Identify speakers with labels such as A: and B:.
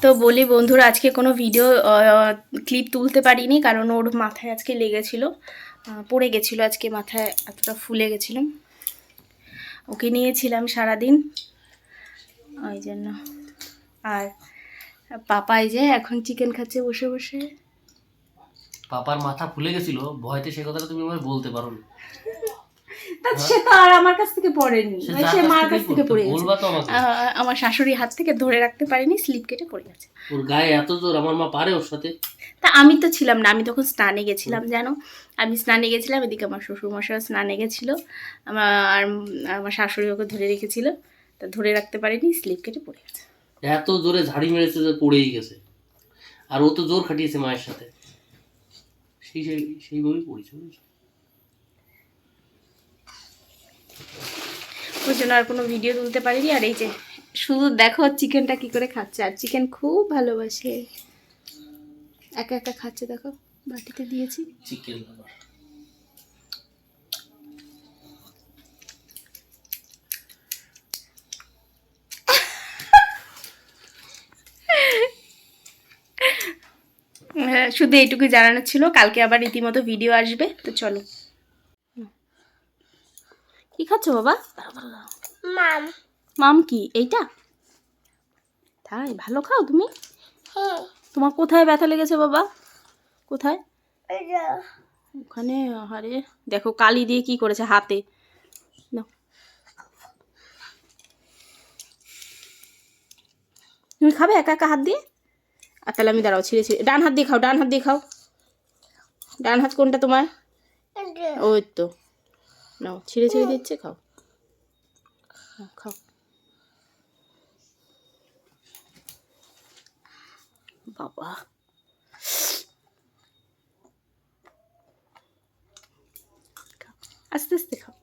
A: তো বলি বন্ধুরা, আজকে কোনো ভিডিও ক্লিপ তুলতে পারিনি, কারণ ওর মাথায় আজকে লেগেছিলো, পড়ে গেছিলো, আজকে মাথায় এতটা ফুলে গেছিলাম, ওকে নিয়েছিলাম সারাদিন ওই জন্য। আর পাপা এই যে এখন চিকেন খাচ্ছে বসে বসে।
B: পাপার মাথা ফুলে গেছিল, ভয়তে সে কথাটা তুমি আমায় বলতে পারো না।
A: সে তো আর আমার কাছ থেকে পড়েনি, সে মার কাছ থেকে পড়ে গেছে। আমার শাশুড়ির হাত থেকে ধরে রাখতে পারিনি, স্লিপ কেটে পড়ে গেছে।
B: ওর গায়ে এত জোর, আমার মা পারে ওর সাথে?
A: তা আমি তো ছিলাম না, আমি তখন স্নানে গেছিলাম জানো, আমি স্নানে গেছিলাম, এদিকে আমার শ্বশুরমশাই স্নানে গেছিল, আর আমার শাশুড়ি ওকে ধরে রেখেছিল, তা ধরে রাখতে পারিনি, স্লিপ কেটে পড়ে গেছে।
B: এত জোরে ঝাড়ি মেরেছে যে পড়েই গেছে, আর ও তো জোর খাটিয়েছে মায়ের সাথে, সেইভাবেই পড়েছে।
A: ওই জন্য আর কোনো ভিডিও তুলতে পারিনি। আর এই যে শুধু দেখো চিকেনটা কি করে খাচ্ছে, আর চিকেন খুব ভালোবাসে, একা একা খাচ্ছে, দেখো বাটিতে দিয়েছি
B: চিকেন।
A: শুধু এইটুকুই জানানোর ছিল, কালকে আবার রীতিমতো ভিডিও আসবে, তো চলো। কি খাচ্ছ বাবা?
C: মাম।
A: মাম কি এইটা? তাই ভালো খাও তুমি?
C: হ্যাঁ।
A: তোমার কোথায় ব্যথা লেগেছে বাবা? কোথায়?
C: এটা
A: ওখানে। আরে দেখো কালি দিয়ে কি করেছে হাতে। নাও তুমি খাবে একা একা হাত দিয়ে? আর তাহলে আমি দাঁড়াও, ছিঁড়ে ছিঁড়ে, ডান হাত দিয়ে খাও, ডান হাত দিয়ে খাও। ডান হাত কোনটা তোমার? ওই তো, নাও ছিঁড়ে ছিঁড়ে দিচ্ছে, খাও খাও। বাবা আস্তে আস্তে খাও।